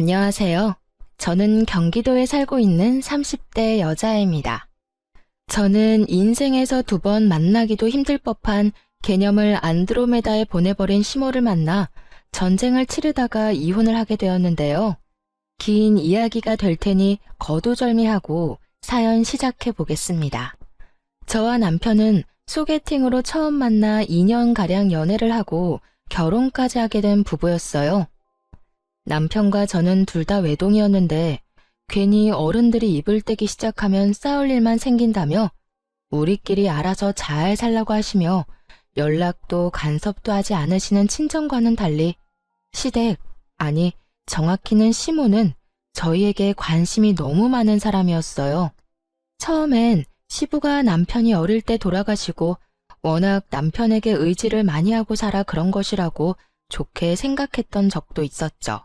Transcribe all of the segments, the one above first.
안녕하세요. 저는 경기도에 살고 있는 30대 여자입니다. 저는 인생에서 두 번 만나기도 힘들 법한 개념을 안드로메다에 보내버린 시모를 만나 전쟁을 치르다가 이혼을 하게 되었는데요. 긴 이야기가 될 테니 거두절미하고 사연 시작해 보겠습니다. 저와 남편은 소개팅으로 처음 만나 2년가량 연애를 하고 결혼까지 하게 된 부부였어요. 남편과 저는 둘 다 외동이었는데 괜히 어른들이 입을 떼기 시작하면 싸울 일만 생긴다며 우리끼리 알아서 잘 살라고 하시며 연락도 간섭도 하지 않으시는 친정과는 달리 시댁, 아니 정확히는 시모는 저희에게 관심이 너무 많은 사람이었어요. 처음엔 시부가 남편이 어릴 때 돌아가시고 워낙 남편에게 의지를 많이 하고 살아 그런 것이라고 좋게 생각했던 적도 있었죠.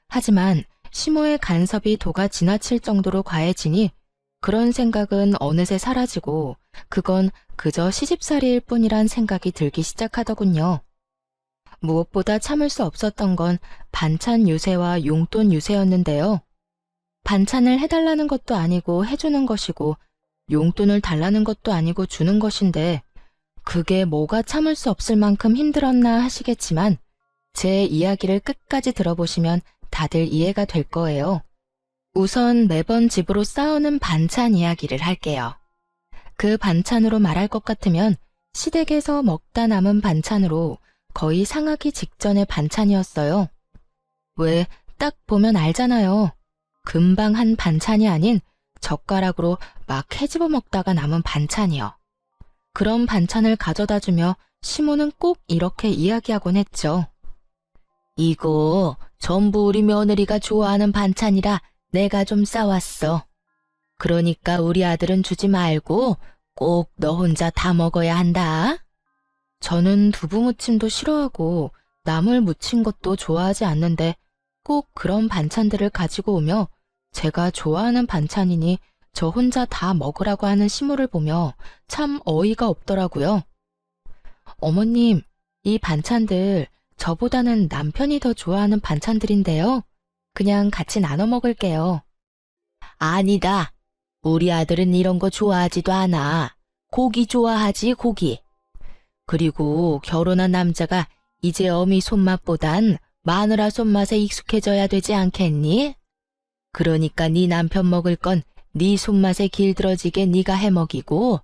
하지만 시모의 간섭이 도가 지나칠 정도로 과해지니 그런 생각은 어느새 사라지고 그건 그저 시집살이일 뿐이란 생각이 들기 시작하더군요. 무엇보다 참을 수 없었던 건 반찬 유세와 용돈 유세였는데요. 반찬을 해달라는 것도 아니고 해주는 것이고 용돈을 달라는 것도 아니고 주는 것인데 그게 뭐가 참을 수 없을 만큼 힘들었나 하시겠지만 제 이야기를 끝까지 들어보시면 다들 이해가 될 거예요. 우선 매번 집으로 싸우는 반찬 이야기를 할게요. 그 반찬으로 말할 것 같으면 시댁에서 먹다 남은 반찬으로 거의 상하기 직전의 반찬이었어요. 왜 딱 보면 알잖아요. 금방 한 반찬이 아닌 젓가락으로 막 헤집어 먹다가 남은 반찬이요. 그런 반찬을 가져다 주며 시모는 꼭 이렇게 이야기하곤 했죠. 이거 전부 우리 며느리가 좋아하는 반찬이라 내가 좀 싸왔어. 그러니까 우리 아들은 주지 말고 꼭 너 혼자 다 먹어야 한다. 저는 두부무침도 싫어하고 나물 무친 것도 좋아하지 않는데 꼭 그런 반찬들을 가지고 오며 제가 좋아하는 반찬이니 저 혼자 다 먹으라고 하는 시모를 보며 참 어이가 없더라고요. 어머님, 이 반찬들 저보다는 남편이 더 좋아하는 반찬들인데요. 그냥 같이 나눠 먹을게요. 아니다. 우리 아들은 이런 거 좋아하지도 않아. 고기 좋아하지, 고기. 그리고 결혼한 남자가 이제 어미 손맛보단 마누라 손맛에 익숙해져야 되지 않겠니? 그러니까 네 남편 먹을 건 네 손맛에 길들어지게 네가 해먹이고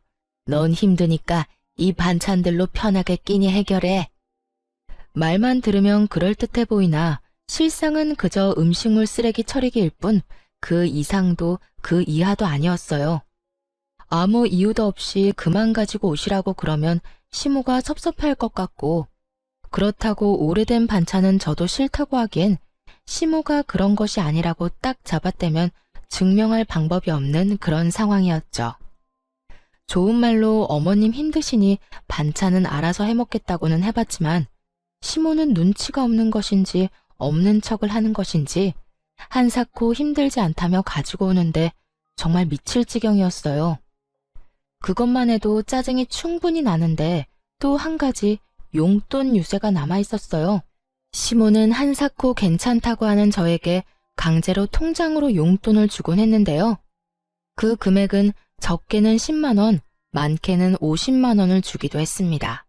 넌 힘드니까 이 반찬들로 편하게 끼니 해결해. 말만 들으면 그럴듯해 보이나 실상은 그저 음식물 쓰레기 처리기일 뿐 그 이상도 그 이하도 아니었어요. 아무 이유도 없이 그만 가지고 오시라고 그러면 시모가 섭섭할 것 같고 그렇다고 오래된 반찬은 저도 싫다고 하기엔 시모가 그런 것이 아니라고 딱 잡아떼면 증명할 방법이 없는 그런 상황이었죠. 좋은 말로 어머님 힘드시니 반찬은 알아서 해먹겠다고는 해봤지만 시모는 눈치가 없는 것인지 없는 척을 하는 것인지 한사코 힘들지 않다며 가지고 오는데 정말 미칠 지경이었어요. 그것만 해도 짜증이 충분히 나는데 또 한 가지 용돈 유세가 남아있었어요. 시모는 한사코 괜찮다고 하는 저에게 강제로 통장으로 용돈을 주곤 했는데요. 그 금액은 적게는 10만 원, 많게는 50만 원을 주기도 했습니다.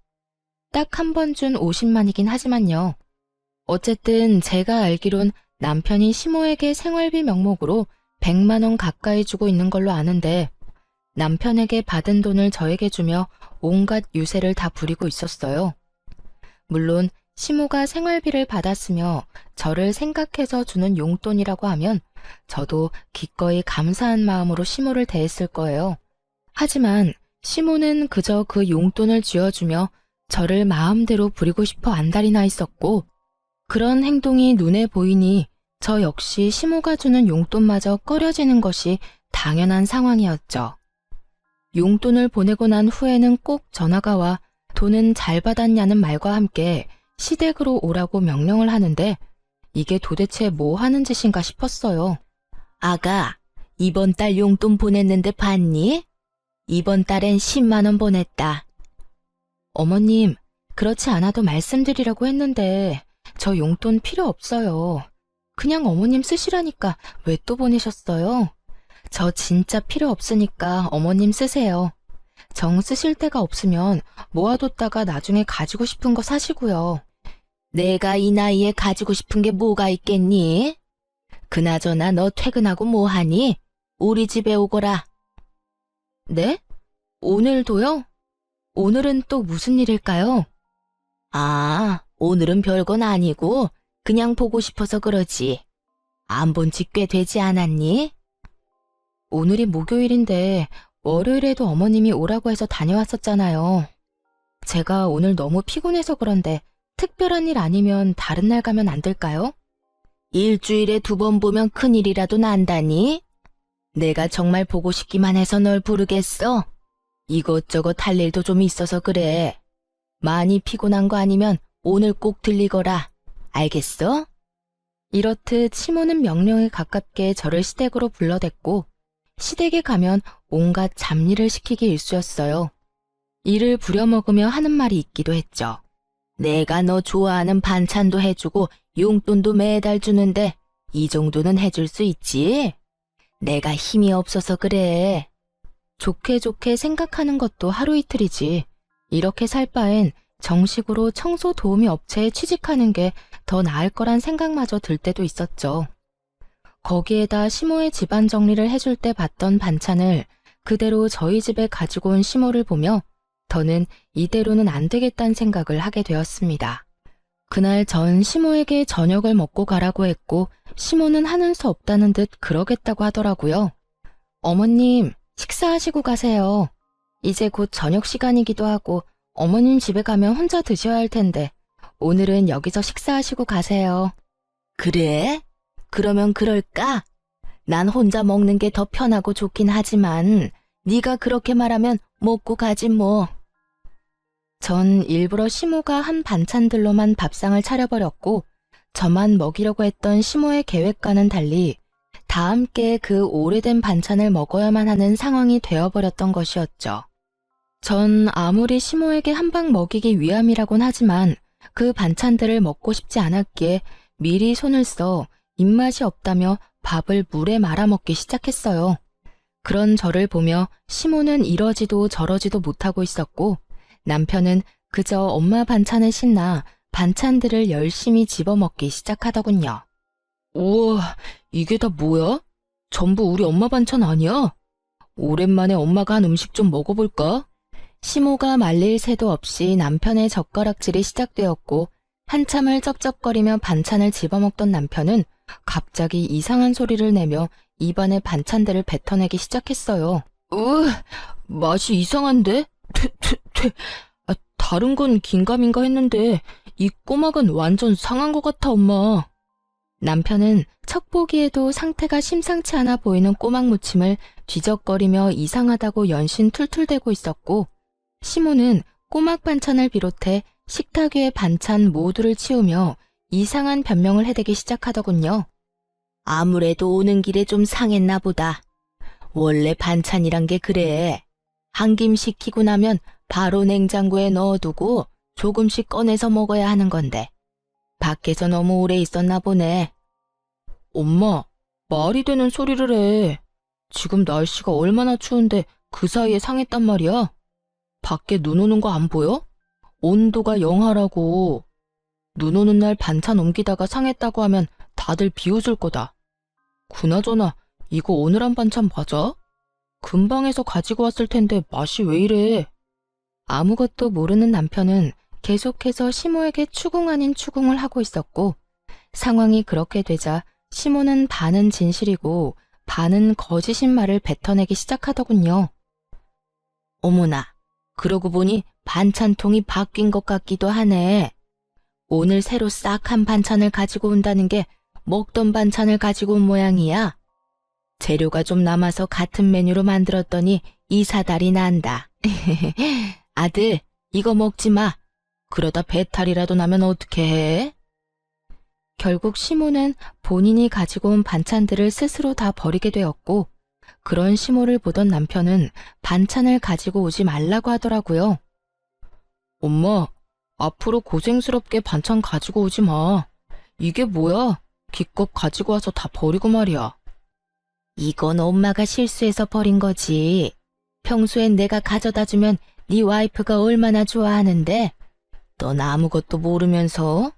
딱 한 번 준 50만이긴 하지만요. 어쨌든 제가 알기론 남편이 시모에게 생활비 명목으로 100만 원 가까이 주고 있는 걸로 아는데 남편에게 받은 돈을 저에게 주며 온갖 유세를 다 부리고 있었어요. 물론 시모가 생활비를 받았으며 저를 생각해서 주는 용돈이라고 하면 저도 기꺼이 감사한 마음으로 시모를 대했을 거예요. 하지만 시모는 그저 그 용돈을 쥐어주며 저를 마음대로 부리고 싶어 안달이 나 있었고 그런 행동이 눈에 보이니 저 역시 시모가 주는 용돈마저 꺼려지는 것이 당연한 상황이었죠. 용돈을 보내고 난 후에는 꼭 전화가 와 돈은 잘 받았냐는 말과 함께 시댁으로 오라고 명령을 하는데 이게 도대체 뭐 하는 짓인가 싶었어요. 아가, 이번 달 용돈 보냈는데 봤니? 이번 달엔 10만 원 보냈다. 어머님, 그렇지 않아도 말씀드리려고 했는데 저 용돈 필요 없어요. 그냥 어머님 쓰시라니까 왜 또 보내셨어요? 저 진짜 필요 없으니까 어머님 쓰세요. 정 쓰실 데가 없으면 모아뒀다가 나중에 가지고 싶은 거 사시고요. 내가 이 나이에 가지고 싶은 게 뭐가 있겠니? 그나저나 너 퇴근하고 뭐 하니? 우리 집에 오거라. 네? 오늘도요? 오늘은 또 무슨 일일까요? 아, 오늘은 별건 아니고 그냥 보고 싶어서 그러지. 안 본 지 꽤 되지 않았니? 오늘이 목요일인데 월요일에도 어머님이 오라고 해서 다녀왔었잖아요. 제가 오늘 너무 피곤해서 그런데 특별한 일 아니면 다른 날 가면 안 될까요? 일주일에 2번 보면 큰일이라도 난다니? 내가 정말 보고 싶기만 해서 널 부르겠어? 이것저것 할 일도 좀 있어서 그래. 많이 피곤한 거 아니면 오늘 꼭 들리거라. 알겠어? 이렇듯 시모는 명령에 가깝게 저를 시댁으로 불러댔고 시댁에 가면 온갖 잡일을 시키기 일쑤였어요. 이를 부려먹으며 하는 말이 있기도 했죠. 내가 너 좋아하는 반찬도 해주고 용돈도 매달 주는데 이 정도는 해줄 수 있지? 내가 힘이 없어서 그래. 좋게 좋게 생각하는 것도 하루 이틀이지. 이렇게 살 바엔 정식으로 청소 도우미 업체에 취직하는 게 더 나을 거란 생각마저 들 때도 있었죠. 거기에다 시모의 집안 정리를 해줄 때 봤던 반찬을 그대로 저희 집에 가지고 온 시모를 보며 더는 이대로는 안 되겠다는 생각을 하게 되었습니다. 그날 전 시모에게 저녁을 먹고 가라고 했고 시모는 하는 수 없다는 듯 그러겠다고 하더라고요. 어머님, 식사하시고 가세요. 이제 곧 저녁 시간이기도 하고 어머님 집에 가면 혼자 드셔야 할 텐데 오늘은 여기서 식사하시고 가세요. 그래? 그러면 그럴까? 난 혼자 먹는 게 더 편하고 좋긴 하지만 네가 그렇게 말하면 먹고 가지 뭐. 전 일부러 시모가 한 반찬들로만 밥상을 차려버렸고 저만 먹이려고 했던 시모의 계획과는 달리 다 함께 그 오래된 반찬을 먹어야만 하는 상황이 되어버렸던 것이었죠. 전 아무리 시모에게 한 방 먹이기 위함이라곤 하지만 그 반찬들을 먹고 싶지 않았기에 미리 손을 써 입맛이 없다며 밥을 물에 말아 먹기 시작했어요. 그런 저를 보며 시모는 이러지도 저러지도 못하고 있었고 남편은 그저 엄마 반찬에 신나 반찬들을 열심히 집어먹기 시작하더군요. 우와, 이게 다 뭐야? 전부 우리 엄마 반찬 아니야? 오랜만에 엄마가 한 음식 좀 먹어볼까? 시모가 말릴 새도 없이 남편의 젓가락질이 시작되었고 한참을 쩝쩝거리며 반찬을 집어먹던 남편은 갑자기 이상한 소리를 내며 입안에 반찬들을 뱉어내기 시작했어요. 맛이 이상한데? 다른 건 긴가민가 했는데 이 꼬막은 완전 상한 것 같아, 엄마. 남편은 척 보기에도 상태가 심상치 않아 보이는 꼬막 무침을 뒤적거리며 이상하다고 연신 툴툴대고 있었고 시모는 꼬막 반찬을 비롯해 식탁 위의 반찬 모두를 치우며 이상한 변명을 해대기 시작하더군요. 아무래도 오는 길에 좀 상했나 보다. 원래 반찬이란 게 그래. 한 김 식히고 나면 바로 냉장고에 넣어두고 조금씩 꺼내서 먹어야 하는 건데 밖에서 너무 오래 있었나 보네. 엄마, 말이 되는 소리를 해. 지금 날씨가 얼마나 추운데 그 사이에 상했단 말이야. 밖에 눈 오는 거 안 보여? 온도가 영하라고. 눈 오는 날 반찬 옮기다가 상했다고 하면 다들 비웃을 거다. 그나저나 이거 오늘 한 반찬 맞아? 금방에서 가지고 왔을 텐데 맛이 왜 이래? 아무것도 모르는 남편은 계속해서 시모에게 추궁 아닌 추궁을 하고 있었고 상황이 그렇게 되자 시모는 반은 진실이고 반은 거짓인 말을 뱉어내기 시작하더군요. 어머나, 그러고 보니 반찬통이 바뀐 것 같기도 하네. 오늘 새로 싹 한 반찬을 가지고 온다는 게 먹던 반찬을 가지고 온 모양이야. 재료가 좀 남아서 같은 메뉴로 만들었더니 이사달이 난다. 아들, 이거 먹지 마. 그러다 배탈이라도 나면 어떻게 해? 결국 시모는 본인이 가지고 온 반찬들을 스스로 다 버리게 되었고 그런 시모를 보던 남편은 반찬을 가지고 오지 말라고 하더라고요. 엄마, 앞으로 고생스럽게 반찬 가지고 오지 마. 이게 뭐야? 기껏 가지고 와서 다 버리고 말이야. 이건 엄마가 실수해서 버린 거지. 평소엔 내가 가져다 주면 네 와이프가 얼마나 좋아하는데 넌 아무것도 모르면서.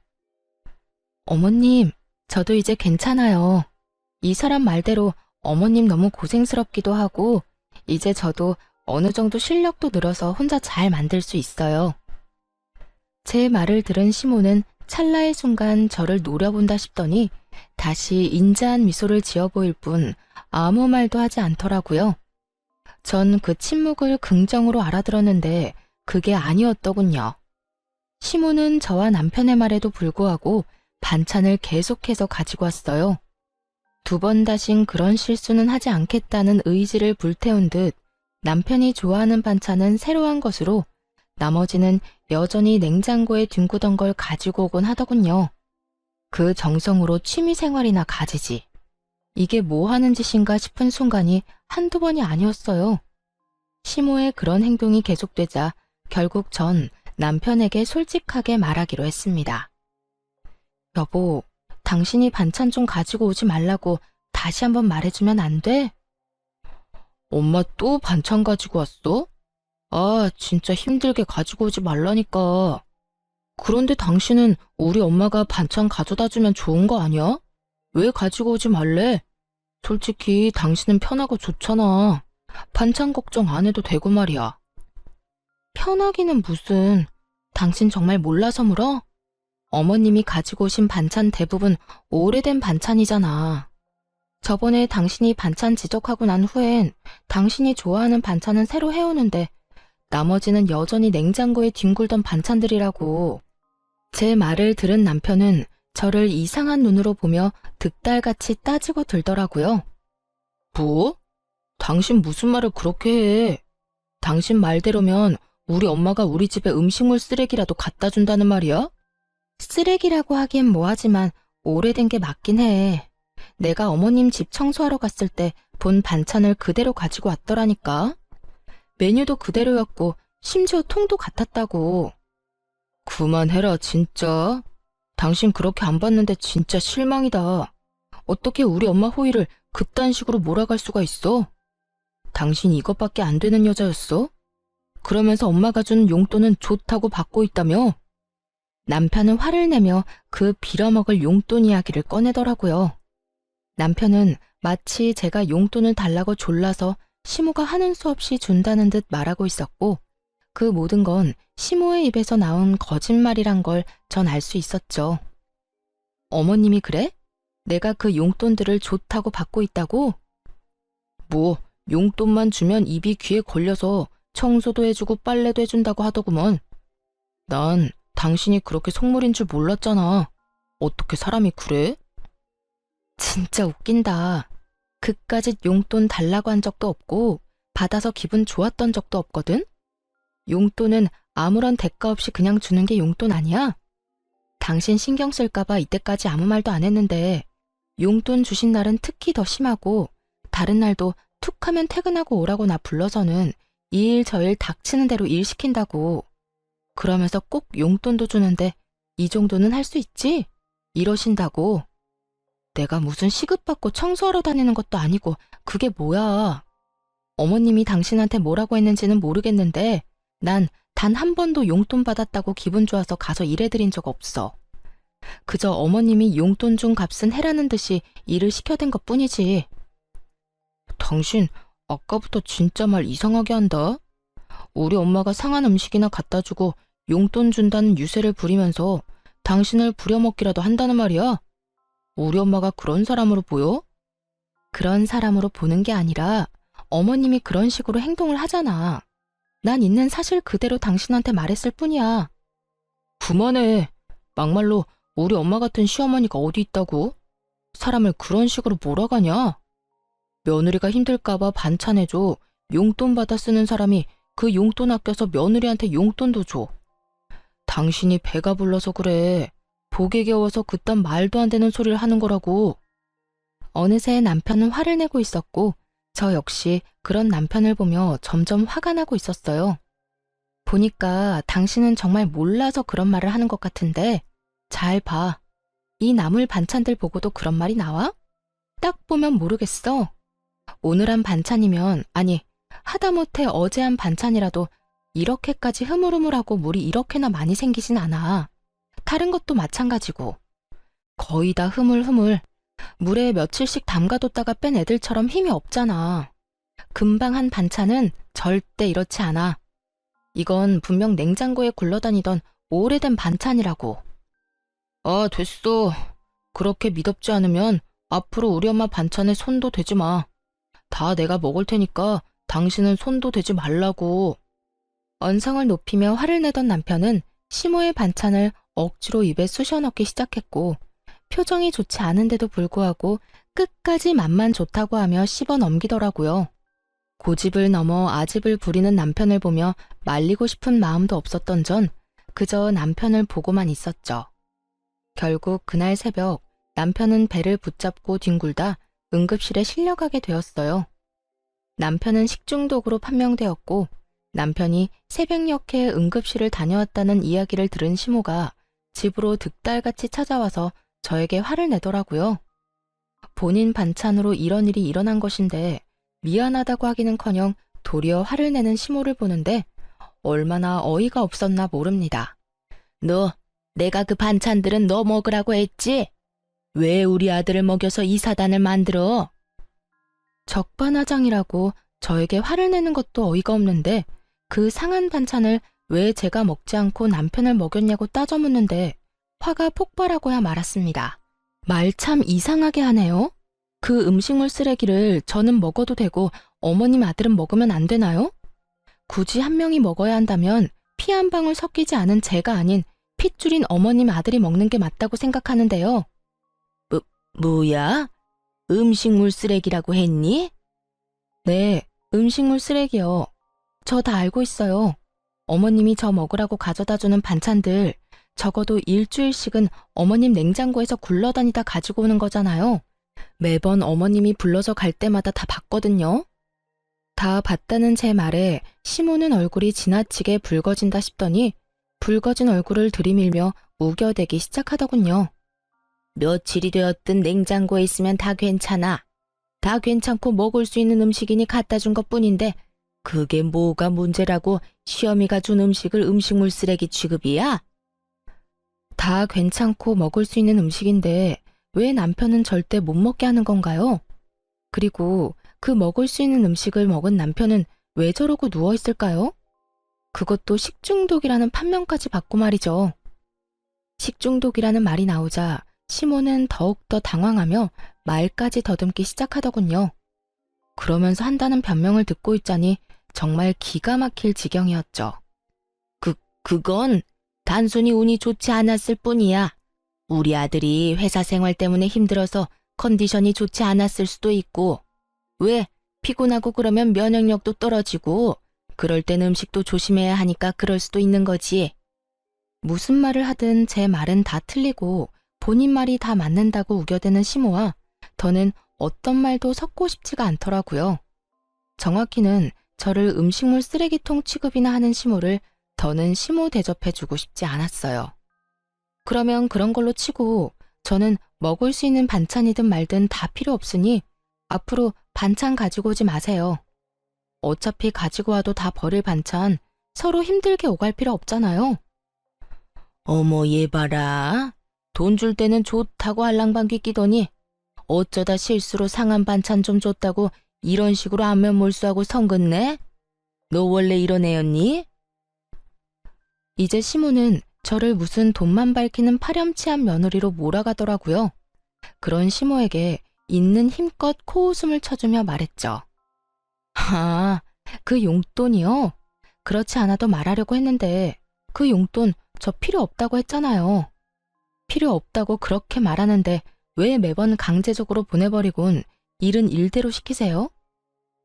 어머님, 저도 이제 괜찮아요. 이 사람 말대로 어머님 너무 고생스럽기도 하고 이제 저도 어느 정도 실력도 늘어서 혼자 잘 만들 수 있어요. 제 말을 들은 시모는 찰나의 순간 저를 노려본다 싶더니 다시 인자한 미소를 지어 보일 뿐 아무 말도 하지 않더라고요. 전 그 침묵을 긍정으로 알아들었는데 그게 아니었더군요. 시모는 저와 남편의 말에도 불구하고 반찬을 계속해서 가지고 왔어요. 2번 다신 그런 실수는 하지 않겠다는 의지를 불태운 듯 남편이 좋아하는 반찬은 새로 한 것으로 나머지는 여전히 냉장고에 뒹구던 걸 가지고 오곤 하더군요. 그 정성으로 취미생활이나 가지지. 이게 뭐 하는 짓인가 싶은 순간이 한두 번이 아니었어요. 시모의 그런 행동이 계속되자 결국 전 남편에게 솔직하게 말하기로 했습니다. 여보, 당신이 반찬 좀 가지고 오지 말라고 다시 한번 말해주면 안 돼? 엄마 또 반찬 가지고 왔어? 아, 진짜 힘들게 가지고 오지 말라니까. 그런데 당신은 우리 엄마가 반찬 가져다 주면 좋은 거 아니야? 왜 가지고 오지 말래? 솔직히 당신은 편하고 좋잖아. 반찬 걱정 안 해도 되고 말이야. 편하기는 무슨. 당신 정말 몰라서 물어? 어머님이 가지고 오신 반찬 대부분 오래된 반찬이잖아. 저번에 당신이 반찬 지적하고 난 후엔 당신이 좋아하는 반찬은 새로 해오는데 나머지는 여전히 냉장고에 뒹굴던 반찬들이라고. 제 말을 들은 남편은 저를 이상한 눈으로 보며 득달같이 따지고 들더라고요. 뭐? 당신 무슨 말을 그렇게 해? 당신 말대로면 우리 엄마가 우리 집에 음식물 쓰레기라도 갖다 준다는 말이야? 쓰레기라고 하기엔 뭐하지만 오래된 게 맞긴 해. 내가 어머님 집 청소하러 갔을 때 본 반찬을 그대로 가지고 왔더라니까. 메뉴도 그대로였고 심지어 통도 같았다고. 그만해라 진짜. 당신 그렇게 안 봤는데 진짜 실망이다. 어떻게 우리 엄마 호의를 그딴 식으로 몰아갈 수가 있어? 당신 이것밖에 안 되는 여자였어? 그러면서 엄마가 준 용돈은 좋다고 받고 있다며? 남편은 화를 내며 그 빌어먹을 용돈 이야기를 꺼내더라고요. 남편은 마치 제가 용돈을 달라고 졸라서 시모가 하는 수 없이 준다는 듯 말하고 있었고 그 모든 건 시모의 입에서 나온 거짓말이란 걸 전 알 수 있었죠. 어머님이 그래? 내가 그 용돈들을 좋다고 받고 있다고? 뭐 용돈만 주면 입이 귀에 걸려서 청소도 해주고 빨래도 해준다고 하더구먼. 난 당신이 그렇게 속물인 줄 몰랐잖아. 어떻게 사람이 그래? 진짜 웃긴다. 그까짓 용돈 달라고 한 적도 없고 받아서 기분 좋았던 적도 없거든? 용돈은 아무런 대가 없이 그냥 주는 게 용돈 아니야? 당신 신경 쓸까봐 이때까지 아무 말도 안 했는데 용돈 주신 날은 특히 더 심하고 다른 날도 툭 하면 퇴근하고 오라고 나 불러서는 이 일 저 일 닥치는 대로 일 시킨다고. 그러면서 꼭 용돈도 주는데 이 정도는 할 수 있지? 이러신다고. 내가 무슨 시급받고 청소하러 다니는 것도 아니고 그게 뭐야. 어머님이 당신한테 뭐라고 했는지는 모르겠는데 난 단 한 번도 용돈 받았다고 기분 좋아서 가서 일해드린 적 없어. 그저 어머님이 용돈 준 값은 해라는 듯이 일을 시켜댄 것뿐이지. 당신 아까부터 진짜 말 이상하게 한다. 우리 엄마가 상한 음식이나 갖다 주고 용돈 준다는 유세를 부리면서 당신을 부려먹기라도 한다는 말이야. 우리 엄마가 그런 사람으로 보여? 그런 사람으로 보는 게 아니라 어머님이 그런 식으로 행동을 하잖아. 난 있는 사실 그대로 당신한테 말했을 뿐이야. 그만해. 막말로 우리 엄마 같은 시어머니가 어디 있다고? 사람을 그런 식으로 몰아가냐? 며느리가 힘들까봐 반찬해줘. 용돈 받아 쓰는 사람이 그 용돈 아껴서 며느리한테 용돈도 줘. 당신이 배가 불러서 그래. 복에 겨워서 그딴 말도 안 되는 소리를 하는 거라고. 어느새 남편은 화를 내고 있었고 저 역시 그런 남편을 보며 점점 화가 나고 있었어요. 보니까 당신은 정말 몰라서 그런 말을 하는 것 같은데 잘 봐. 이 나물 반찬들 보고도 그런 말이 나와? 딱 보면 모르겠어. 오늘 한 반찬이면, 아니, 하다못해 어제 한 반찬이라도 이렇게까지 흐물흐물하고 물이 이렇게나 많이 생기진 않아. 다른 것도 마찬가지고. 거의 다 흐물흐물. 물에 며칠씩 담가뒀다가 뺀 애들처럼 힘이 없잖아. 금방 한 반찬은 절대 이렇지 않아. 이건 분명 냉장고에 굴러다니던 오래된 반찬이라고. 아, 됐어. 그렇게 미덥지 않으면 앞으로 우리 엄마 반찬에 손도 대지 마. 다 내가 먹을 테니까 당신은 손도 대지 말라고. 언성을 높이며 화를 내던 남편은 시모의 반찬을 억지로 입에 쑤셔 넣기 시작했고, 표정이 좋지 않은데도 불구하고 끝까지 맛만 좋다고 하며 씹어 넘기더라고요. 고집을 넘어 아집을 부리는 남편을 보며 말리고 싶은 마음도 없었던 전 그저 남편을 보고만 있었죠. 결국 그날 새벽 남편은 배를 붙잡고 뒹굴다 응급실에 실려가게 되었어요. 남편은 식중독으로 판명되었고, 남편이 새벽녘에 응급실을 다녀왔다는 이야기를 들은 시모가 집으로 득달같이 찾아와서 저에게 화를 내더라고요. 본인 반찬으로 이런 일이 일어난 것인데 미안하다고 하기는커녕 도리어 화를 내는 시모를 보는데 얼마나 어이가 없었나 모릅니다. 너, 내가 그 반찬들은 너 먹으라고 했지? 왜 우리 아들을 먹여서 이 사단을 만들어? 적반하장이라고 저에게 화를 내는 것도 어이가 없는데 그 상한 반찬을 왜 제가 먹지 않고 남편을 먹였냐고 따져 묻는데 화가 폭발하고야 말았습니다. 말 참 이상하게 하네요. 그 음식물 쓰레기를 저는 먹어도 되고 어머님 아들은 먹으면 안 되나요? 굳이 한 명이 먹어야 한다면 피 한 방울 섞이지 않은 제가 아닌 핏줄인 어머님 아들이 먹는 게 맞다고 생각하는데요. 뭐야? 음식물 쓰레기라고 했니? 네, 음식물 쓰레기요. 저 다 알고 있어요. 어머님이 저 먹으라고 가져다주는 반찬들 적어도 일주일씩은 어머님 냉장고에서 굴러다니다 가지고 오는 거잖아요. 매번 어머님이 불러서 갈 때마다 다 봤거든요. 다 봤다는 제 말에 시모는 얼굴이 지나치게 붉어진다 싶더니 붉어진 얼굴을 들이밀며 우겨대기 시작하더군요. 며칠이 되었든 냉장고에 있으면 다 괜찮아. 다 괜찮고 먹을 수 있는 음식이니 갖다 준 것뿐인데 그게 뭐가 문제라고 시어미가 준 음식을 음식물 쓰레기 취급이야? 다 괜찮고 먹을 수 있는 음식인데 왜 남편은 절대 못 먹게 하는 건가요? 그리고 그 먹을 수 있는 음식을 먹은 남편은 왜 저러고 누워있을까요? 그것도 식중독이라는 판명까지 받고 말이죠. 식중독이라는 말이 나오자 시모는 더욱더 당황하며 말까지 더듬기 시작하더군요. 그러면서 한다는 변명을 듣고 있자니 정말 기가 막힐 지경이었죠. 그건 단순히 운이 좋지 않았을 뿐이야. 우리 아들이 회사 생활 때문에 힘들어서 컨디션이 좋지 않았을 수도 있고, 왜 피곤하고 그러면 면역력도 떨어지고 그럴 땐 음식도 조심해야 하니까 그럴 수도 있는 거지. 무슨 말을 하든 제 말은 다 틀리고 본인 말이 다 맞는다고 우겨대는 시모와 더는 어떤 말도 섞고 싶지가 않더라고요. 정확히는 저를 음식물 쓰레기통 취급이나 하는 시모를 더는 시모 대접해주고 싶지 않았어요. 그러면 그런 걸로 치고 저는 먹을 수 있는 반찬이든 말든 다 필요 없으니 앞으로 반찬 가지고 오지 마세요. 어차피 가지고 와도 다 버릴 반찬 서로 힘들게 오갈 필요 없잖아요. 어머 얘 봐라. 돈 줄 때는 좋다고 알랑방귀 끼더니 어쩌다 실수로 상한 반찬 좀 줬다고 이런 식으로 안면 몰수하고 성긋네? 너 원래 이런 애였니? 이제 시모는 저를 무슨 돈만 밝히는 파렴치한 며느리로 몰아가더라고요. 그런 시모에게 있는 힘껏 코웃음을 쳐주며 말했죠. 아, 그 용돈이요? 그렇지 않아도 말하려고 했는데 그 용돈 저 필요 없다고 했잖아요. 필요 없다고 그렇게 말하는데 왜 매번 강제적으로 보내버리곤 일은 일대로 시키세요?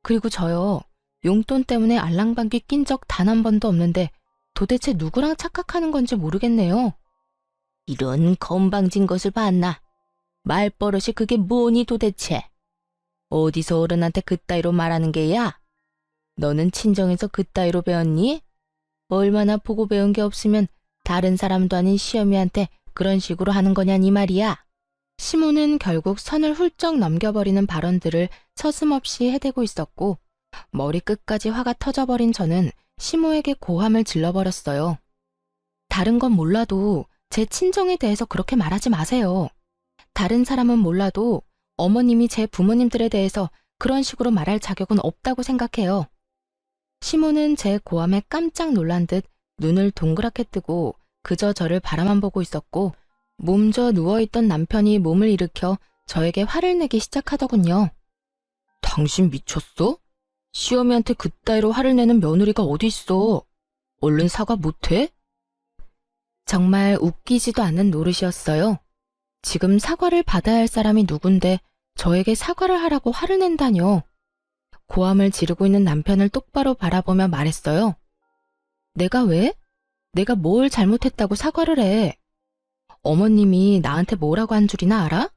그리고 저요, 용돈 때문에 알랑방귀 낀 적 단 한 번도 없는데 도대체 누구랑 착각하는 건지 모르겠네요. 이런 건방진 것을 봤나? 말버릇이 그게 뭐니 도대체? 어디서 어른한테 그따위로 말하는 게야? 너는 친정에서 그따위로 배웠니? 얼마나 보고 배운 게 없으면 다른 사람도 아닌 시어미한테 그런 식으로 하는 거냐니 말이야. 시모는 결국 선을 훌쩍 넘겨버리는 발언들을 서슴없이 해대고 있었고 머리끝까지 화가 터져버린 저는 시모에게 고함을 질러버렸어요. 다른 건 몰라도 제 친정에 대해서 그렇게 말하지 마세요. 다른 사람은 몰라도 어머님이 제 부모님들에 대해서 그런 식으로 말할 자격은 없다고 생각해요. 시모는 제 고함에 깜짝 놀란 듯 눈을 동그랗게 뜨고 그저 저를 바라만 보고 있었고 몸져 누워있던 남편이 몸을 일으켜 저에게 화를 내기 시작하더군요. 당신 미쳤어? 시어미한테 그따위로 화를 내는 며느리가 어디 있어? 얼른 사과 못해? 정말 웃기지도 않는 노릇이었어요. 지금 사과를 받아야 할 사람이 누군데 저에게 사과를 하라고 화를 낸다뇨. 고함을 지르고 있는 남편을 똑바로 바라보며 말했어요. 내가 왜? 내가 뭘 잘못했다고 사과를 해? 어머님이 나한테 뭐라고 한 줄이나 알아?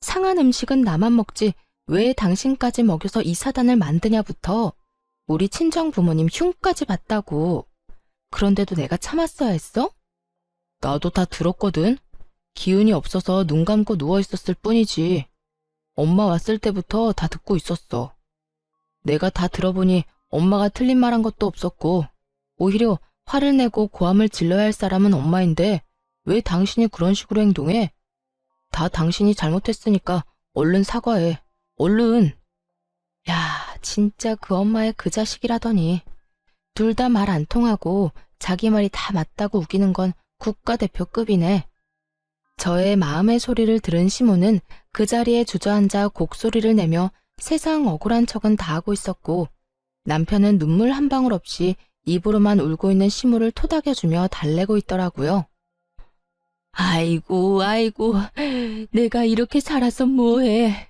상한 음식은 나만 먹지 왜 당신까지 먹여서 이 사단을 만드냐부터 우리 친정 부모님 흉까지 봤다고. 그런데도 내가 참았어야 했어? 나도 다 들었거든. 기운이 없어서 눈 감고 누워있었을 뿐이지. 엄마 왔을 때부터 다 듣고 있었어. 내가 다 들어보니 엄마가 틀린 말 한 것도 없었고 오히려 화를 내고 고함을 질러야 할 사람은 엄마인데 왜 당신이 그런 식으로 행동해? 다 당신이 잘못했으니까 얼른 사과해. 얼른. 야, 진짜 그 엄마의 그 자식이라더니 둘 다 말 안 통하고 자기 말이 다 맞다고 우기는 건 국가대표급이네. 저의 마음의 소리를 들은 시모는 그 자리에 주저앉아 곡소리를 내며 세상 억울한 척은 다 하고 있었고 남편은 눈물 한 방울 없이 입으로만 울고 있는 시모를 토닥여주며 달래고 있더라고요. 아이고 아이고 내가 이렇게 살아서 뭐해.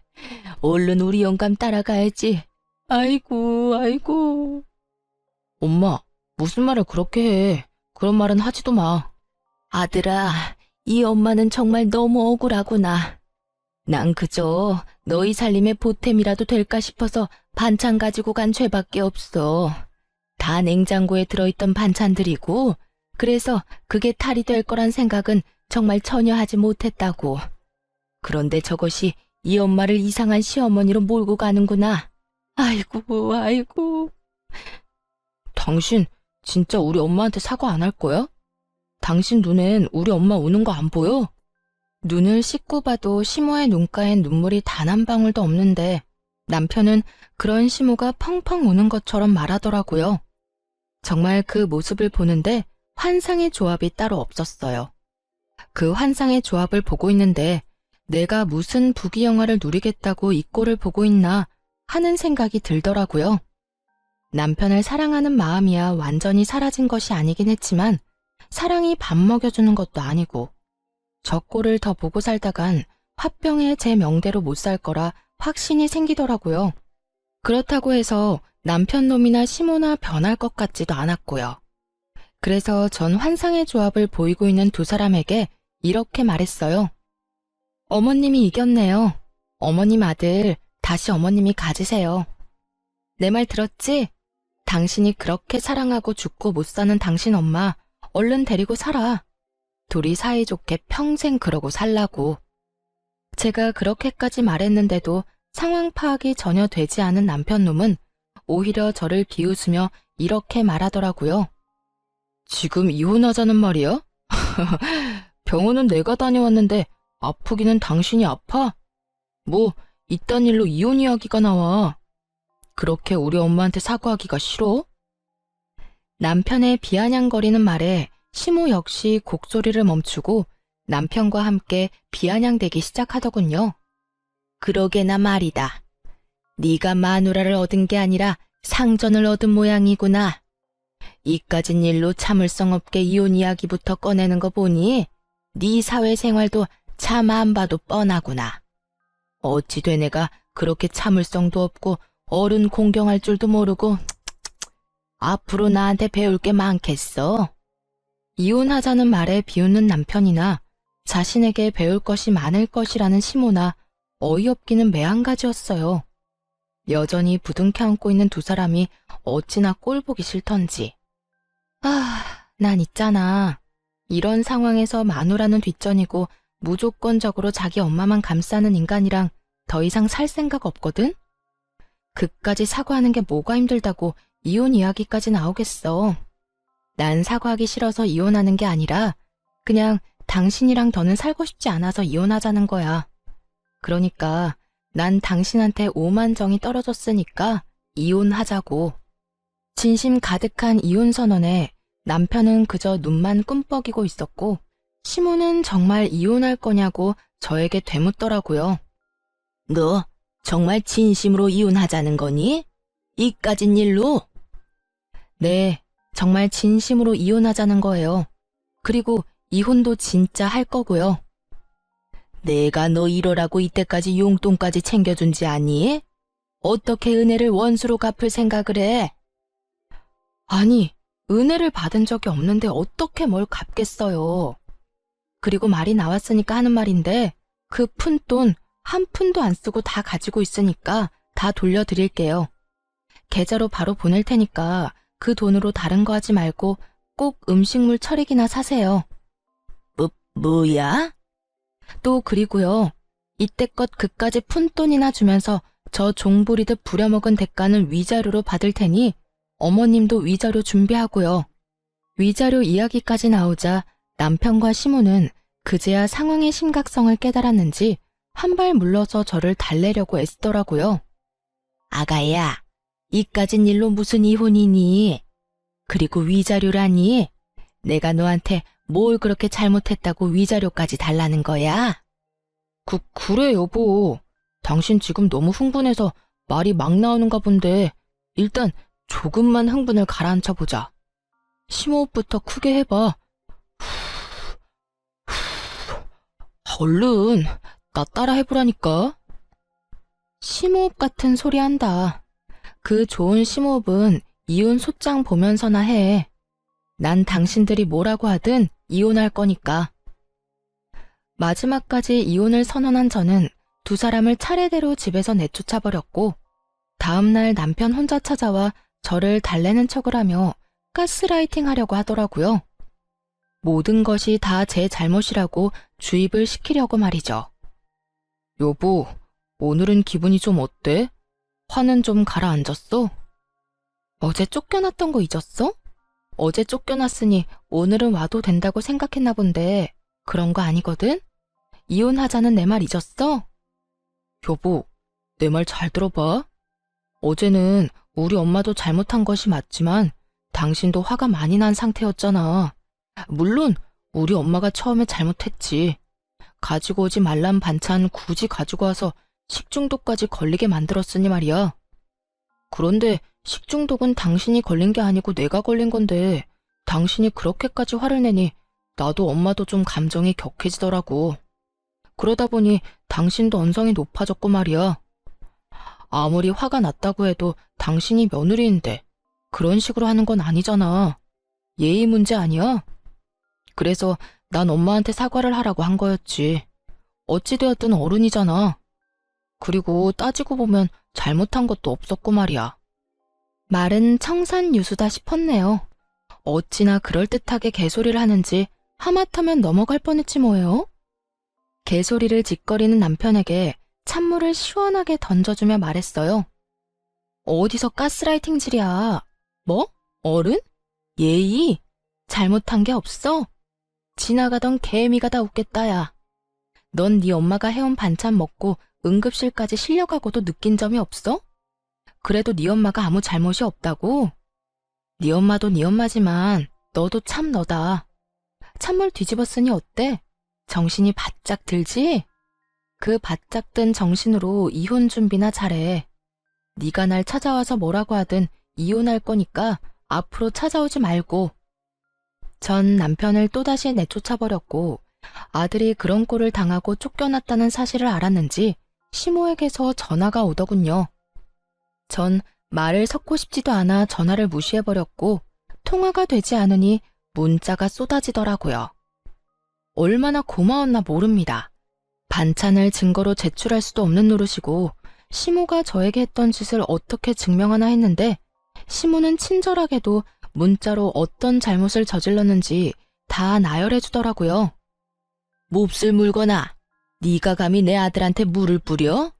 얼른 우리 영감 따라가야지. 아이고 아이고. 엄마 무슨 말을 그렇게 해. 그런 말은 하지도 마. 아들아 이 엄마는 정말 너무 억울하구나. 난 그저 너희 살림의 보탬이라도 될까 싶어서 반찬 가지고 간 죄밖에 없어. 다 냉장고에 들어있던 반찬들이고 그래서 그게 탈이 될 거란 생각은 정말 전혀 하지 못했다고. 그런데 저것이 이 엄마를 이상한 시어머니로 몰고 가는구나. 아이고 아이고. 당신 진짜 우리 엄마한테 사과 안 할 거야? 당신 눈엔 우리 엄마 우는 거 안 보여? 눈을 씻고 봐도 시모의 눈가엔 눈물이 단 한 방울도 없는데 남편은 그런 시모가 펑펑 우는 것처럼 말하더라고요. 정말 그 모습을 보는데 환상의 조합이 따로 없었어요. 그 환상의 조합을 보고 있는데 내가 무슨 부귀영화를 누리겠다고 이 꼴을 보고 있나 하는 생각이 들더라고요. 남편을 사랑하는 마음이야 완전히 사라진 것이 아니긴 했지만 사랑이 밥 먹여주는 것도 아니고 저 꼴을 더 보고 살다간 화병에 제 명대로 못 살 거라 확신이 생기더라고요. 그렇다고 해서 남편 놈이나 시모나 변할 것 같지도 않았고요. 그래서 전 환상의 조합을 보이고 있는 두 사람에게 이렇게 말했어요. 어머님이 이겼네요. 어머님 아들 다시 어머님이 가지세요. 내 말 들었지? 당신이 그렇게 사랑하고 죽고 못 사는 당신 엄마 얼른 데리고 살아. 둘이 사이좋게 평생 그러고 살라고. 제가 그렇게까지 말했는데도 상황 파악이 전혀 되지 않은 남편놈은 오히려 저를 비웃으며 이렇게 말하더라고요. 지금 이혼하자는 말이야? 병원은 내가 다녀왔는데 아프기는 당신이 아파? 뭐 이딴 일로 이혼 이야기가 나와. 그렇게 우리 엄마한테 사과하기가 싫어? 남편의 비아냥거리는 말에 시모 역시 곡소리를 멈추고 남편과 함께 비아냥대기 시작하더군요. 그러게나 말이다. 네가 마누라를 얻은 게 아니라 상전을 얻은 모양이구나. 이까진 일로 참을성 없게 이혼 이야기부터 꺼내는 거 보니 네 사회생활도 참 안 봐도 뻔하구나. 어찌 된 애가 그렇게 참을성도 없고 어른 공경할 줄도 모르고 앞으로 나한테 배울 게 많겠어. 이혼하자는 말에 비웃는 남편이나 자신에게 배울 것이 많을 것이라는 시모나 어이없기는 매한가지였어요. 여전히 부둥켜 안고 있는 두 사람이 어찌나 꼴보기 싫던지. 난 있잖아. 이런 상황에서 마누라는 뒷전이고 무조건적으로 자기 엄마만 감싸는 인간이랑 더 이상 살 생각 없거든? 그까지 사과하는 게 뭐가 힘들다고 이혼 이야기까지 나오겠어. 난 사과하기 싫어서 이혼하는 게 아니라 그냥 당신이랑 더는 살고 싶지 않아서 이혼하자는 거야. 그러니까 난 당신한테 오만정이 떨어졌으니까 이혼하자고. 진심 가득한 이혼 선언에 남편은 그저 눈만 꿈뻑이고 있었고 시모는 정말 이혼할 거냐고 저에게 되묻더라고요. 너 정말 진심으로 이혼하자는 거니? 이까진 일로? 네, 정말 진심으로 이혼하자는 거예요. 그리고 이혼도 진짜 할 거고요. 내가 너 이러라고 이때까지 용돈까지 챙겨준지 아니? 어떻게 은혜를 원수로 갚을 생각을 해? 아니, 은혜를 받은 적이 없는데 어떻게 뭘 갚겠어요. 그리고 말이 나왔으니까 하는 말인데 그 푼돈 한 푼도 안 쓰고 다 가지고 있으니까 다 돌려드릴게요. 계좌로 바로 보낼 테니까 그 돈으로 다른 거 하지 말고 꼭 음식물 처리기나 사세요. 뭐야? 또 그리고요. 이때껏 그까지 푼돈이나 주면서 저 종부리듯 부려먹은 대가는 위자료로 받을 테니 어머님도 위자료 준비하고요. 위자료 이야기까지 나오자 남편과 시모는 그제야 상황의 심각성을 깨달았는지 한 발 물러서 저를 달래려고 애쓰더라고요. 아가야, 이까진 일로 무슨 이혼이니? 그리고 위자료라니? 내가 너한테 뭘 그렇게 잘못했다고 위자료까지 달라는 거야? 그래 여보. 당신 지금 너무 흥분해서 말이 막 나오는가 본데 일단 조금만 흥분을 가라앉혀보자. 심호흡부터 크게 해봐. 얼른 나 따라 해보라니까. 심호흡 같은 소리 한다. 그 좋은 심호흡은 이혼 소장 보면서나 해. 난 당신들이 뭐라고 하든 이혼할 거니까. 마지막까지 이혼을 선언한 저는 두 사람을 차례대로 집에서 내쫓아버렸고 다음날 남편 혼자 찾아와 저를 달래는 척을 하며 가스라이팅 하려고 하더라고요. 모든 것이 다 제 잘못이라고 주입을 시키려고 말이죠. 여보, 오늘은 기분이 좀 어때? 화는 좀 가라앉았어? 어제 쫓겨났던 거 잊었어? 어제 쫓겨났으니 오늘은 와도 된다고 생각했나 본데 그런 거 아니거든? 이혼하자는 내 말 잊었어? 여보, 내 말 잘 들어봐. 어제는 우리 엄마도 잘못한 것이 맞지만 당신도 화가 많이 난 상태였잖아. 물론 우리 엄마가 처음에 잘못했지. 가지고 오지 말란 반찬 굳이 가지고 와서 식중독까지 걸리게 만들었으니 말이야. 그런데 식중독은 당신이 걸린 게 아니고 내가 걸린 건데 당신이 그렇게까지 화를 내니 나도 엄마도 좀 감정이 격해지더라고. 그러다 보니 당신도 언성이 높아졌고 말이야. 아무리 화가 났다고 해도 당신이 며느리인데 그런 식으로 하는 건 아니잖아. 예의 문제 아니야? 그래서 난 엄마한테 사과를 하라고 한 거였지. 어찌되었든 어른이잖아. 그리고 따지고 보면 잘못한 것도 없었고 말이야. 말은 청산유수다 싶었네요. 어찌나 그럴듯하게 개소리를 하는지 하마터면 넘어갈 뻔했지 뭐예요. 개소리를 짓거리는 남편에게 찬물을 시원하게 던져주며 말했어요. 어디서 가스라이팅질이야. 뭐? 어른? 예의? 잘못한 게 없어? 지나가던 개미가 다 웃겠다 야. 넌 네 엄마가 해온 반찬 먹고 응급실까지 실려가고도 느낀 점이 없어? 그래도 네 엄마가 아무 잘못이 없다고? 네 엄마도 네 엄마지만 너도 참 너다. 찬물 뒤집었으니 어때? 정신이 바짝 들지? 그 바짝 든 정신으로 이혼 준비나 잘해. 네가 날 찾아와서 뭐라고 하든 이혼할 거니까 앞으로 찾아오지 말고. 전 남편을 또다시 내쫓아버렸고 아들이 그런 꼴을 당하고 쫓겨났다는 사실을 알았는지 시모에게서 전화가 오더군요. 전 말을 섞고 싶지도 않아 전화를 무시해버렸고 통화가 되지 않으니 문자가 쏟아지더라고요. 얼마나 고마웠나 모릅니다. 반찬을 증거로 제출할 수도 없는 노릇이고 시모가 저에게 했던 짓을 어떻게 증명하나 했는데 시모는 친절하게도 문자로 어떤 잘못을 저질렀는지 다 나열해주더라고요. 몹쓸 물거나, 네가 감히 내 아들한테 물을 뿌려?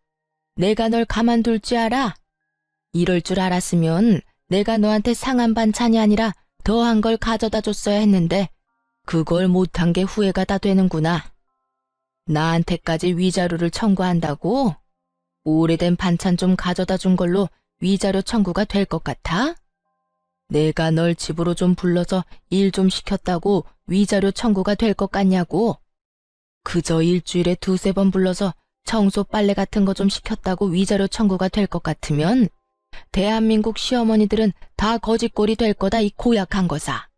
내가 널 가만둘 줄 알아? 이럴 줄 알았으면 내가 너한테 상한 반찬이 아니라 더한 걸 가져다 줬어야 했는데 그걸 못한 게 후회가 다 되는구나. 나한테까지 위자료를 청구한다고? 오래된 반찬 좀 가져다 준 걸로 위자료 청구가 될 것 같아? 내가 널 집으로 좀 불러서 일 좀 시켰다고 위자료 청구가 될 것 같냐고? 그저 일주일에 2~3번 불러서 청소 빨래 같은 거 좀 시켰다고 위자료 청구가 될 것 같으면 대한민국 시어머니들은 다 거짓골이 될 거다, 이 고약한 거사.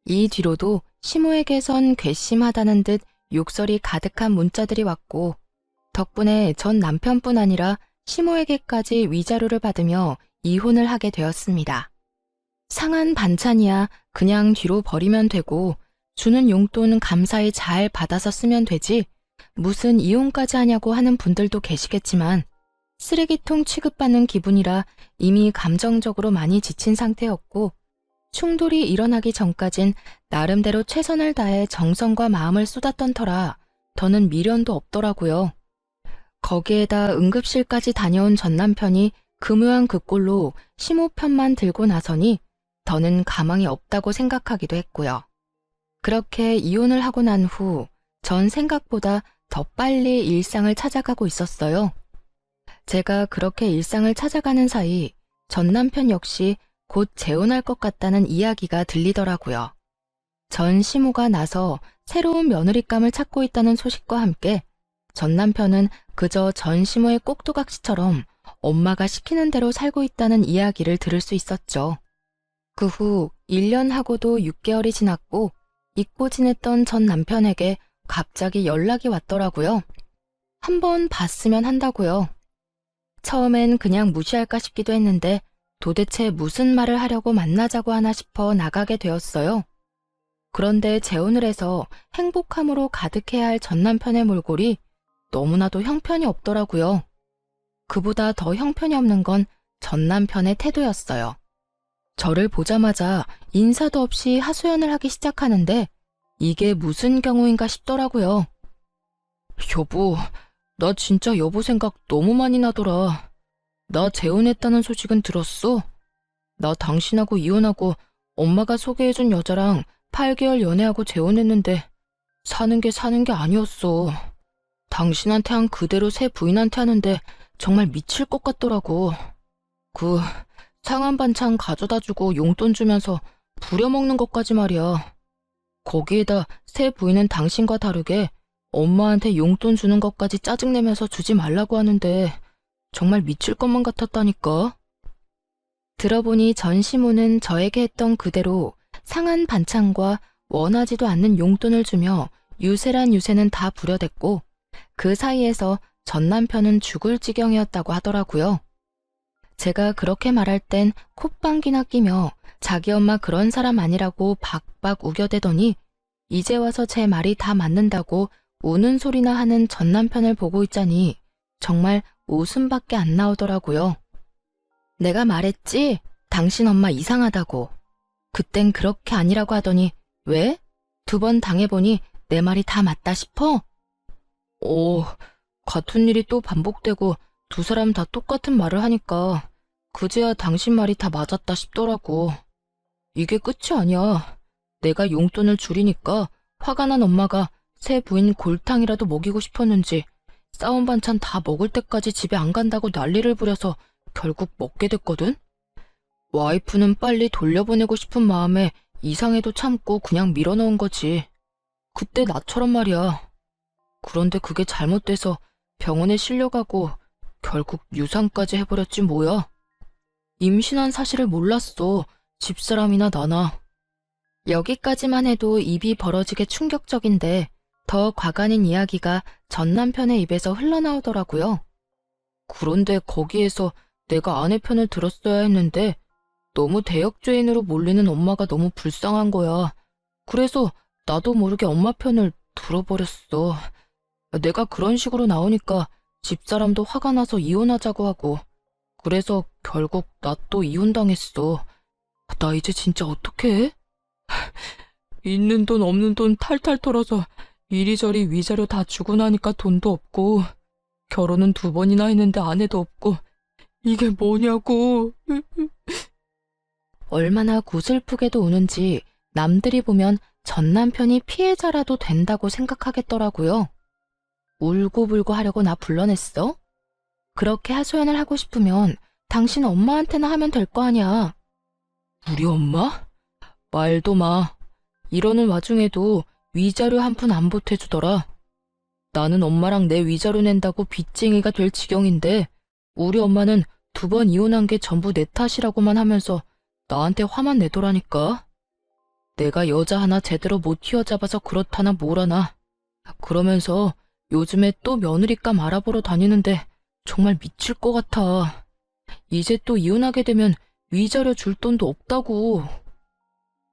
이 뒤로도 시모에게선 괘씸하다는 듯 욕설이 가득한 문자들이 왔고 덕분에 전 남편뿐 아니라 시모에게까지 위자료를 받으며 이혼을 하게 되었습니다. 상한 반찬이야 그냥 뒤로 버리면 되고 주는 용돈 감사히 잘 받아서 쓰면 되지 무슨 이혼까지 하냐고 하는 분들도 계시겠지만 쓰레기통 취급받는 기분이라 이미 감정적으로 많이 지친 상태였고 충돌이 일어나기 전까진 나름대로 최선을 다해 정성과 마음을 쏟았던 터라 더는 미련도 없더라고요. 거기에다 응급실까지 다녀온 전 남편이 금요한 그 꼴로 시모 편만 들고 나서니 더는 가망이 없다고 생각하기도 했고요. 그렇게 이혼을 하고 난 후 전 생각보다 더 빨리 일상을 찾아가고 있었어요. 제가 그렇게 일상을 찾아가는 사이 전 남편 역시 곧 재혼할 것 같다는 이야기가 들리더라고요. 전 시모가 나서 새로운 며느리감을 찾고 있다는 소식과 함께 전 남편은 그저 전 시모의 꼭두각시처럼 엄마가 시키는 대로 살고 있다는 이야기를 들을 수 있었죠. 그 후 1년하고도 6개월이 지났고 잊고 지냈던 전 남편에게 갑자기 연락이 왔더라고요. 한번 봤으면 한다고요. 처음엔 그냥 무시할까 싶기도 했는데 도대체 무슨 말을 하려고 만나자고 하나 싶어 나가게 되었어요. 그런데 재혼을 해서 행복함으로 가득해야 할 전 남편의 몰골이 너무나도 형편이 없더라고요. 그보다 더 형편이 없는 건 전 남편의 태도였어요. 저를 보자마자 인사도 없이 하소연을 하기 시작하는데 이게 무슨 경우인가 싶더라고요. 여보, 나 진짜 여보 생각 너무 많이 나더라. 나 재혼했다는 소식은 들었어? 나 당신하고 이혼하고 엄마가 소개해준 여자랑 8개월 연애하고 재혼했는데 사는 게 아니었어. 당신한테 한 그대로 새 부인한테 하는데 정말 미칠 것 같더라고. 그 상한 반찬 가져다주고 용돈 주면서 부려먹는 것까지 말이야. 거기에다 새 부인은 당신과 다르게 엄마한테 용돈 주는 것까지 짜증내면서 주지 말라고 하는데 정말 미칠 것만 같았다니까. 들어보니 전 시모는 저에게 했던 그대로 상한 반찬과 원하지도 않는 용돈을 주며 유세란 유세는 다 부려댔고 그 사이에서 전 남편은 죽을 지경이었다고 하더라고요. 제가 그렇게 말할 땐 콧방귀나 끼며 자기 엄마 그런 사람 아니라고 박박 우겨대더니 이제 와서 제 말이 다 맞는다고 우는 소리나 하는 전 남편을 보고 있자니 정말 웃음밖에 안 나오더라고요. 내가 말했지? 당신 엄마 이상하다고. 그땐 그렇게 아니라고 하더니 왜? 2번 당해보니 내 말이 다 맞다 싶어? 같은 일이 또 반복되고 두 사람 다 똑같은 말을 하니까 그제야 당신 말이 다 맞았다 싶더라고. 이게 끝이 아니야. 내가 용돈을 줄이니까 화가 난 엄마가 새 부인 골탕이라도 먹이고 싶었는지 싸운 반찬 다 먹을 때까지 집에 안 간다고 난리를 부려서 결국 먹게 됐거든? 와이프는 빨리 돌려보내고 싶은 마음에 이상해도 참고 그냥 밀어넣은 거지. 그때 나처럼 말이야. 그런데 그게 잘못돼서 병원에 실려가고 결국 유산까지 해버렸지 뭐야. 임신한 사실을 몰랐어. 집사람이나 나나. 여기까지만 해도 입이 벌어지게 충격적인데 더 과간인 이야기가 전 남편의 입에서 흘러나오더라고요. 그런데 거기에서 내가 아내 편을 들었어야 했는데 너무 대역죄인으로 몰리는 엄마가 너무 불쌍한 거야. 그래서 나도 모르게 엄마 편을 들어버렸어. 내가 그런 식으로 나오니까 집사람도 화가 나서 이혼하자고 하고 그래서 결국 나 또 이혼당했어. 나 이제 진짜 어떡해? 있는 돈 없는 돈 탈탈 털어서 이리저리 위자료 다 주고 나니까 돈도 없고 결혼은 2번이나 했는데 아내도 없고 이게 뭐냐고. 얼마나 구슬프게도 우는지 남들이 보면 전 남편이 피해자라도 된다고 생각하겠더라고요. 울고불고 하려고 나 불러냈어? 그렇게 하소연을 하고 싶으면 당신 엄마한테나 하면 될 거 아니야. 우리 엄마? 말도 마. 이러는 와중에도 위자료 한 푼 안 보태주더라. 나는 엄마랑 내 위자료 낸다고 빚쟁이가 될 지경인데 우리 엄마는 2번 이혼한 게 전부 내 탓이라고만 하면서 나한테 화만 내더라니까. 내가 여자 하나 제대로 못 휘어잡아서 그렇다나 뭐라나. 그러면서 요즘에 또 며느리감 알아보러 다니는데 정말 미칠 것 같아. 이제 또 이혼하게 되면 위자료 줄 돈도 없다고.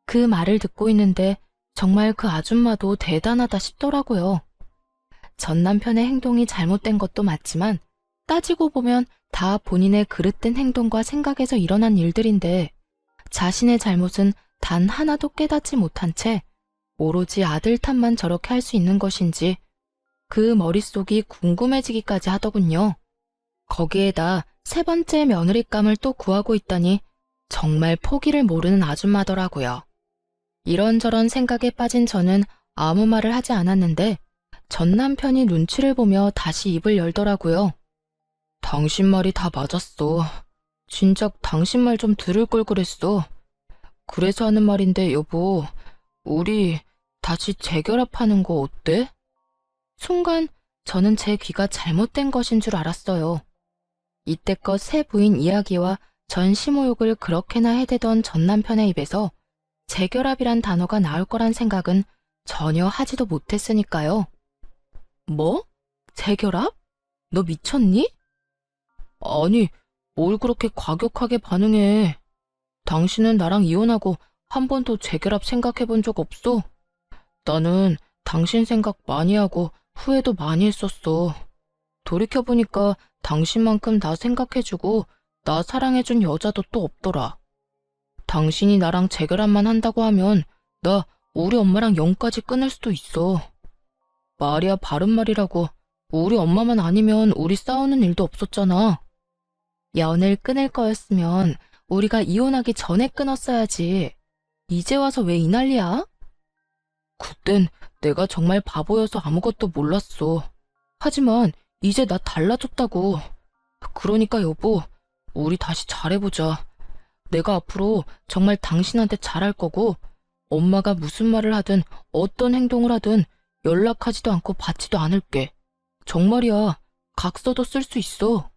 그 말을 듣고 있는데 정말 그 아줌마도 대단하다 싶더라고요. 전 남편의 행동이 잘못된 것도 맞지만 따지고 보면 다 본인의 그릇된 행동과 생각에서 일어난 일들인데 자신의 잘못은 단 하나도 깨닫지 못한 채 오로지 아들 탓만 저렇게 할 수 있는 것인지 그 머릿속이 궁금해지기까지 하더군요. 거기에다 3번째 며느리감을 또 구하고 있다니 정말 포기를 모르는 아줌마더라고요. 이런저런 생각에 빠진 저는 아무 말을 하지 않았는데 전 남편이 눈치를 보며 다시 입을 열더라고요. 당신 말이 다 맞았어. 진작 당신 말 좀 들을 걸 그랬어. 그래서 하는 말인데 여보, 우리 다시 재결합하는 거 어때? 순간 저는 제 귀가 잘못된 것인 줄 알았어요. 이때껏 새 부인 이야기와 전 시모욕을 그렇게나 해대던 전 남편의 입에서 재결합이란 단어가 나올 거란 생각은 전혀 하지도 못했으니까요. 뭐? 재결합? 너 미쳤니? 아니, 뭘 그렇게 과격하게 반응해. 당신은 나랑 이혼하고 한 번도 재결합 생각해 본 적 없어? 나는 당신 생각 많이 하고 후회도 많이 했었어. 돌이켜보니까 당신만큼 나 생각해주고 나 사랑해준 여자도 또 없더라. 당신이 나랑 재결합만 한다고 하면 나 우리 엄마랑 영까지 끊을 수도 있어. 말이야 바른 말이라고. 우리 엄마만 아니면 우리 싸우는 일도 없었잖아. 연을 끊을 거였으면 우리가 이혼하기 전에 끊었어야지. 이제 와서 왜 이 난리야? 그땐 내가 정말 바보여서 아무것도 몰랐어. 하지만 이제 나 달라졌다고. 그러니까 여보, 우리 다시 잘해보자. 내가 앞으로 정말 당신한테 잘할 거고 엄마가 무슨 말을 하든 어떤 행동을 하든 연락하지도 않고 받지도 않을게. 정말이야. 각서도 쓸 수 있어.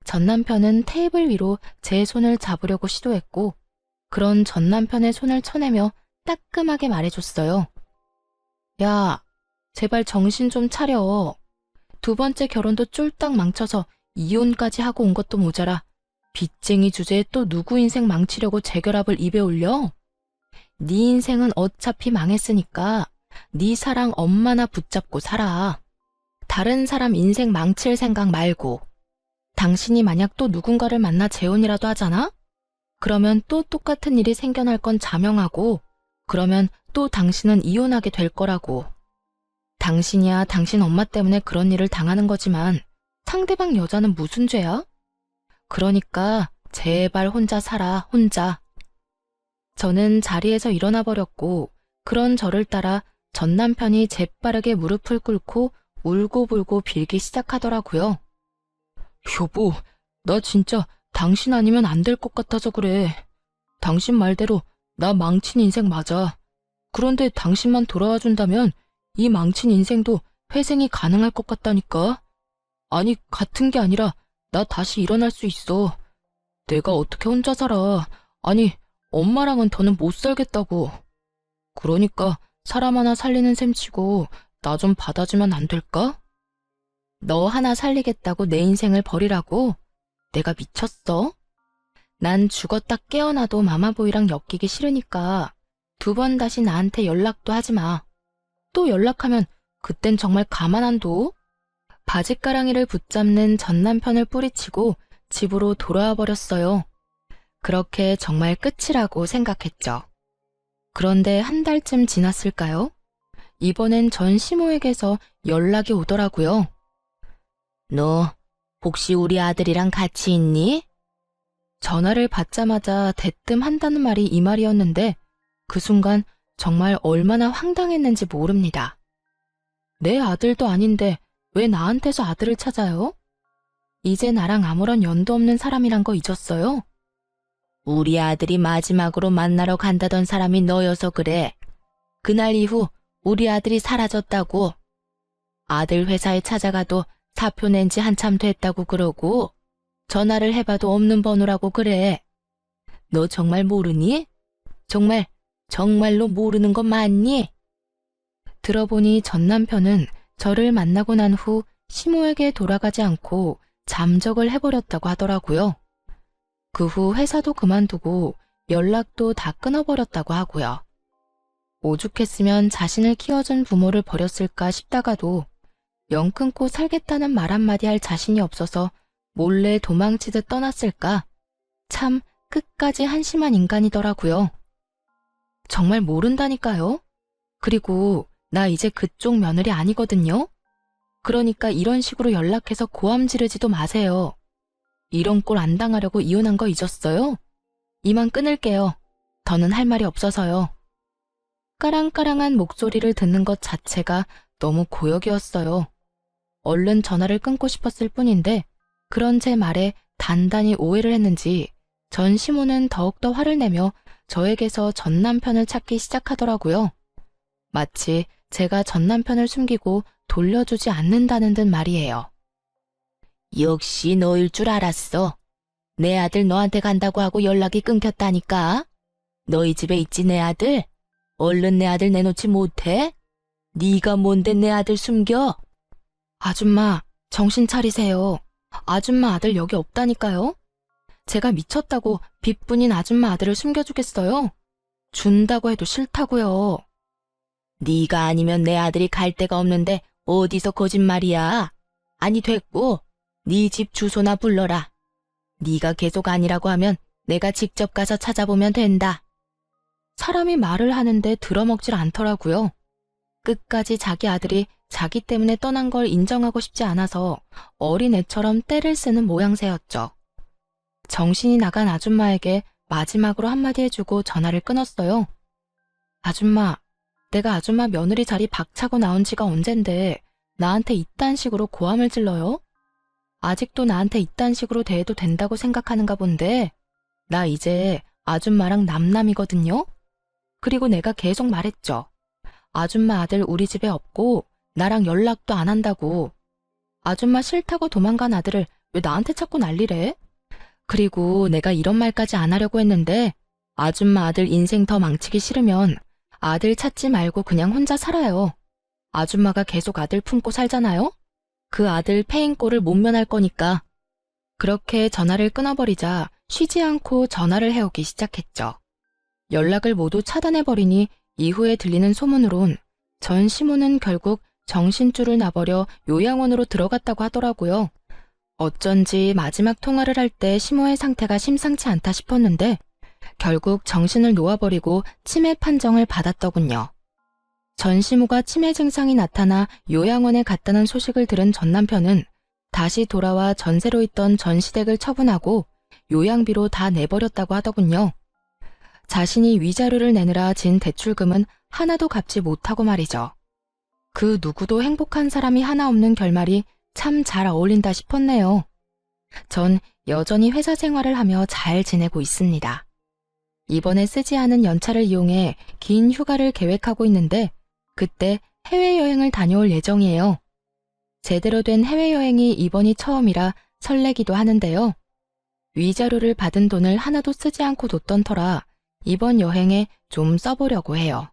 전 남편은 테이블 위로 제 손을 잡으려고 시도했고 그런 전 남편의 손을 쳐내며 따끔하게 말해줬어요. 야, 제발 정신 좀 차려. 2번째 결혼도 쫄딱 망쳐서 이혼까지 하고 온 것도 모자라 빚쟁이 주제에 또 누구 인생 망치려고 재결합을 입에 올려? 네 인생은 어차피 망했으니까 네 사랑 엄마나 붙잡고 살아. 다른 사람 인생 망칠 생각 말고. 당신이 만약 또 누군가를 만나 재혼이라도 하잖아? 그러면 또 똑같은 일이 생겨날 건 자명하고 그러면 또 당신은 이혼하게 될 거라고. 당신이야 당신 엄마 때문에 그런 일을 당하는 거지만 상대방 여자는 무슨 죄야? 그러니까 제발 혼자 살아, 혼자. 저는 자리에서 일어나 버렸고 그런 저를 따라 전 남편이 재빠르게 무릎을 꿇고 울고불고 빌기 시작하더라고요. 여보, 나 진짜 당신 아니면 안 될 것 같아서 그래. 당신 말대로 나 망친 인생 맞아. 그런데 당신만 돌아와 준다면 이 망친 인생도 회생이 가능할 것 같다니까. 아니, 같은 게 아니라 나 다시 일어날 수 있어. 내가 어떻게 혼자 살아. 아니, 엄마랑은 더는 못 살겠다고. 그러니까 사람 하나 살리는 셈 치고 나 좀 받아주면 안 될까? 너 하나 살리겠다고 내 인생을 버리라고? 내가 미쳤어? 난 죽었다 깨어나도 마마보이랑 엮이기 싫으니까 2번 다시 나한테 연락도 하지 마. 또 연락하면 그땐 정말 가만 안 둬? 바짓가랑이를 붙잡는 전 남편을 뿌리치고 집으로 돌아와 버렸어요. 그렇게 정말 끝이라고 생각했죠. 그런데 한 달쯤 지났을까요? 이번엔 전 시모에게서 연락이 오더라고요. 너 혹시 우리 아들이랑 같이 있니? 전화를 받자마자 대뜸 한다는 말이 이 말이었는데 그 순간 정말 얼마나 황당했는지 모릅니다. 내 아들도 아닌데 왜 나한테서 아들을 찾아요? 이제 나랑 아무런 연도 없는 사람이란 거 잊었어요? 우리 아들이 마지막으로 만나러 간다던 사람이 너여서 그래. 그날 이후 우리 아들이 사라졌다고. 아들 회사에 찾아가도 사표 낸 지 한참 됐다고 그러고 전화를 해봐도 없는 번호라고 그래. 너 정말 모르니? 정말로 모르는 거 맞니? 들어보니 전 남편은 저를 만나고 난 후 시모에게 돌아가지 않고 잠적을 해버렸다고 하더라고요. 그 후 회사도 그만두고 연락도 다 끊어버렸다고 하고요. 오죽했으면 자신을 키워준 부모를 버렸을까 싶다가도 영 끊고 살겠다는 말 한마디 할 자신이 없어서 몰래 도망치듯 떠났을까? 참 끝까지 한심한 인간이더라고요. 정말 모른다니까요. 그리고 나 이제 그쪽 며느리 아니거든요. 그러니까 이런 식으로 연락해서 고함 지르지도 마세요. 이런 꼴 안 당하려고 이혼한 거 잊었어요? 이만 끊을게요. 더는 할 말이 없어서요. 까랑까랑한 목소리를 듣는 것 자체가 너무 고역이었어요. 얼른 전화를 끊고 싶었을 뿐인데 그런 제 말에 단단히 오해를 했는지 전 시모는 더욱더 화를 내며 저에게서 전 남편을 찾기 시작하더라고요. 마치 제가 전 남편을 숨기고 돌려주지 않는다는 듯 말이에요. 역시 너일 줄 알았어. 내 아들 너한테 간다고 하고 연락이 끊겼다니까. 너희 집에 있지 내 아들? 얼른 내 아들 내놓지 못해? 네가 뭔데 내 아들 숨겨? 아줌마, 정신 차리세요. 아줌마 아들 여기 없다니까요. 제가 미쳤다고 빚뿐인 아줌마 아들을 숨겨주겠어요? 준다고 해도 싫다고요. 네가 아니면 내 아들이 갈 데가 없는데 어디서 거짓말이야. 아니 됐고 네 집 주소나 불러라. 네가 계속 아니라고 하면 내가 직접 가서 찾아보면 된다. 사람이 말을 하는데 들어먹질 않더라고요. 끝까지 자기 아들이 자기 때문에 떠난 걸 인정하고 싶지 않아서 어린애처럼 떼를 쓰는 모양새였죠. 정신이 나간 아줌마에게 마지막으로 한마디 해주고 전화를 끊었어요. 아줌마, 내가 아줌마 며느리 자리 박차고 나온 지가 언젠데 나한테 이딴 식으로 고함을 질러요? 아직도 나한테 이딴 식으로 대해도 된다고 생각하는가 본데 나 이제 아줌마랑 남남이거든요? 그리고 내가 계속 말했죠. 아줌마 아들 우리 집에 없고 나랑 연락도 안 한다고. 아줌마 싫다고 도망간 아들을 왜 나한테 찾고 난리래? 그리고 내가 이런 말까지 안 하려고 했는데 아줌마 아들 인생 더 망치기 싫으면 아들 찾지 말고 그냥 혼자 살아요. 아줌마가 계속 아들 품고 살잖아요? 그 아들 패인꼴을 못 면할 거니까. 그렇게 전화를 끊어버리자 쉬지 않고 전화를 해오기 시작했죠. 연락을 모두 차단해버리니 이후에 들리는 소문으론 전 시모는 결국 정신줄을 놔버려 요양원으로 들어갔다고 하더라고요. 어쩐지 마지막 통화를 할 때 시모의 상태가 심상치 않다 싶었는데 결국 정신을 놓아버리고 치매 판정을 받았더군요. 전 시모가 치매 증상이 나타나 요양원에 갔다는 소식을 들은 전 남편은 다시 돌아와 전세로 있던 전시댁을 처분하고 요양비로 다 내버렸다고 하더군요. 자신이 위자료를 내느라 진 대출금은 하나도 갚지 못하고 말이죠. 그 누구도 행복한 사람이 하나 없는 결말이 참 잘 어울린다 싶었네요. 전 여전히 회사 생활을 하며 잘 지내고 있습니다. 이번에 쓰지 않은 연차를 이용해 긴 휴가를 계획하고 있는데 그때 해외여행을 다녀올 예정이에요. 제대로 된 해외여행이 이번이 처음이라 설레기도 하는데요. 위자료를 받은 돈을 하나도 쓰지 않고 뒀던 터라 이번 여행에 좀 써보려고 해요.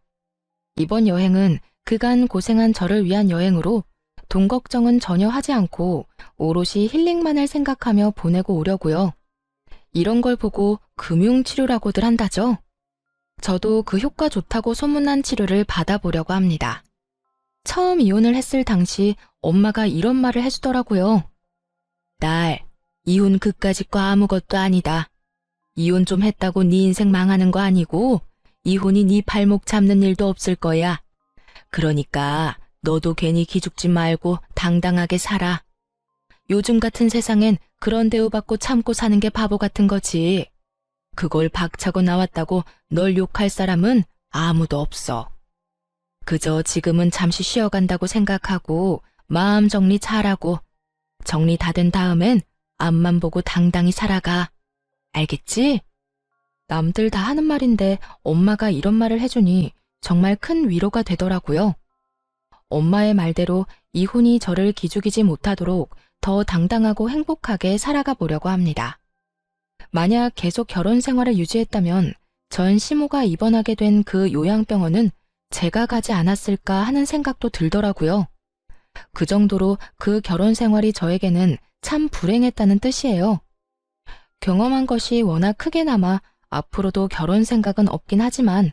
이번 여행은 그간 고생한 저를 위한 여행으로 돈 걱정은 전혀 하지 않고 오롯이 힐링만을 생각하며 보내고 오려고요. 이런 걸 보고 금융치료라고들 한다죠. 저도 그 효과 좋다고 소문난 치료를 받아보려고 합니다. 처음 이혼을 했을 당시 엄마가 이런 말을 해주더라고요. 딸, 이혼 그까짓 거 아무것도 아니다. 이혼 좀 했다고 네 인생 망하는 거 아니고 이혼이 네 발목 잡는 일도 없을 거야. 그러니까 너도 괜히 기죽지 말고 당당하게 살아. 요즘 같은 세상엔 그런 대우받고 참고 사는 게 바보 같은 거지. 그걸 박차고 나왔다고 널 욕할 사람은 아무도 없어. 그저 지금은 잠시 쉬어간다고 생각하고 마음 정리 잘하고 정리 다 된 다음엔 앞만 보고 당당히 살아가. 알겠지? 남들 다 하는 말인데 엄마가 이런 말을 해주니 정말 큰 위로가 되더라고요. 엄마의 말대로 이혼이 저를 기죽이지 못하도록 더 당당하고 행복하게 살아가 보려고 합니다. 만약 계속 결혼 생활을 유지했다면 전 시모가 입원하게 된 그 요양병원은 제가 가지 않았을까 하는 생각도 들더라고요. 그 정도로 그 결혼 생활이 저에게는 참 불행했다는 뜻이에요. 경험한 것이 워낙 크게 남아 앞으로도 결혼 생각은 없긴 하지만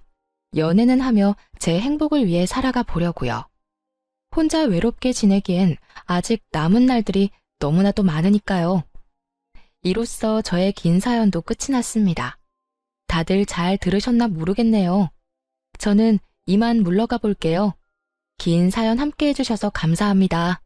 연애는 하며 제 행복을 위해 살아가 보려고요. 혼자 외롭게 지내기엔 아직 남은 날들이 너무나도 많으니까요. 이로써 저의 긴 사연도 끝이 났습니다. 다들 잘 들으셨나 모르겠네요. 저는 이만 물러가 볼게요. 긴 사연 함께 해주셔서 감사합니다.